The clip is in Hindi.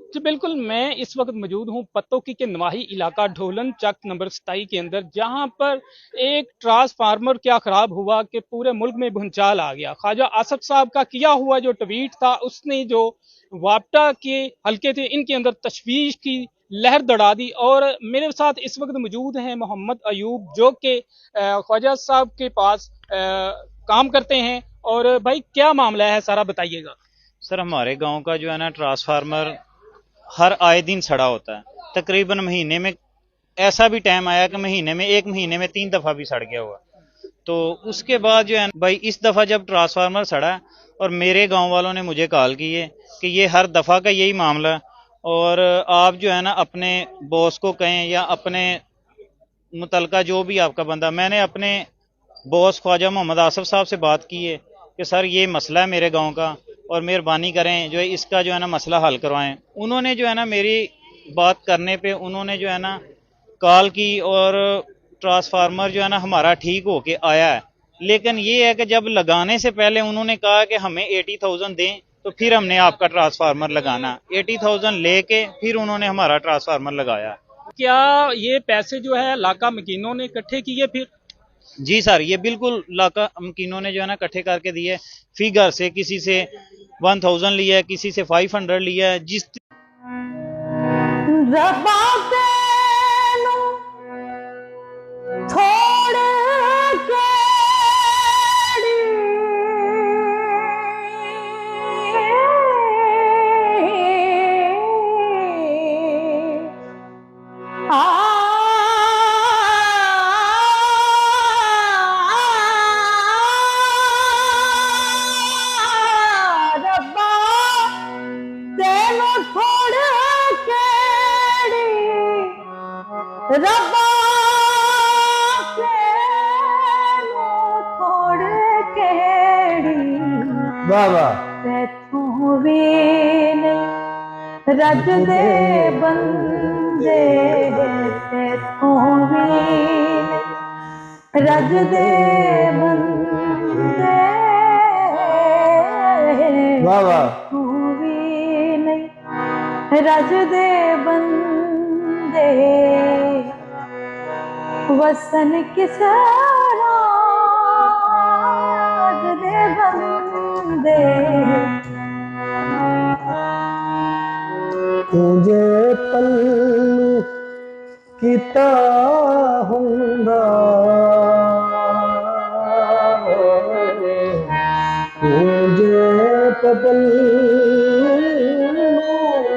जी बिल्कुल, मैं इस वक्त मौजूद हूँ पत्तोकी के नवाही इलाका ढोलन चक नंबर 27 के अंदर, जहाँ पर एक ट्रांसफार्मर क्या खराब हुआ कि पूरे मुल्क में भूचाल आ गया। ख्वाजा आसफ साहब का किया हुआ जो ट्वीट था, उसने जो वापटा के हल्के थे इनके अंदर तशवीश की लहर दड़ा दी। और मेरे साथ इस वक्त मौजूद हैं मोहम्मद अयूब, जो कि ख्वाजा साहब के पास काम करते हैं। और भाई क्या मामला है, सारा बताइएगा। सर, हमारे गांव का जो है ना ट्रांसफार्मर हर आए दिन सड़ा होता है। तकरीबन महीने में ऐसा भी टाइम आया कि एक महीने में 3 दफा भी सड़ गया हुआ। तो उसके बाद जो है भाई, इस दफा जब ट्रांसफार्मर सड़ा और मेरे गांव वालों ने मुझे कॉल की है कि ये हर दफा का यही मामला है, और आप जो है ना अपने बॉस को कहें या अपने मुतलका जो भी आपका बंदा, मैंने अपने बॉस ख्वाजा मोहम्मद आसफ साहब से बात की है कि सर ये मसला है मेरे गांव का, और मेहरबानी करें जो है इसका जो है ना मसला हल करवाएं। उन्होंने जो है ना मेरी बात करने पे उन्होंने जो है ना कॉल की, और ट्रांसफार्मर जो है ना हमारा ठीक होके आया है। लेकिन ये है कि जब लगाने से पहले उन्होंने कहा कि हमें 80,000 दें, तो फिर हमने आपका ट्रांसफार्मर लगाना, 80,000 लेके फिर उन्होंने हमारा ट्रांसफार्मर लगाया। क्या ये पैसे जो है इलाका मकीनों ने इकट्ठे किए फिर? जी सर, ये बिल्कुल लाका मकीनों ने जो है ना इकट्ठे करके दिए। फिगर से किसी से 1000 लिया है, किसी से 500 लिया है, जिस रब्बा तेनू छोड़ केड़ी रब्बा तेनू छोड़ केड़ी रब्बा तेनू छोड़ केड़ी वाह वाह। तैथों भी नहीं रजदे बंदे, तैथों भी नहीं रजदे बंदे, वाह वाह। तैथों भी नहीं रजदे बंदे, वसन किस राज दे बंदे। तुझे पल्लू किता हुंदा, तुझे पल्लू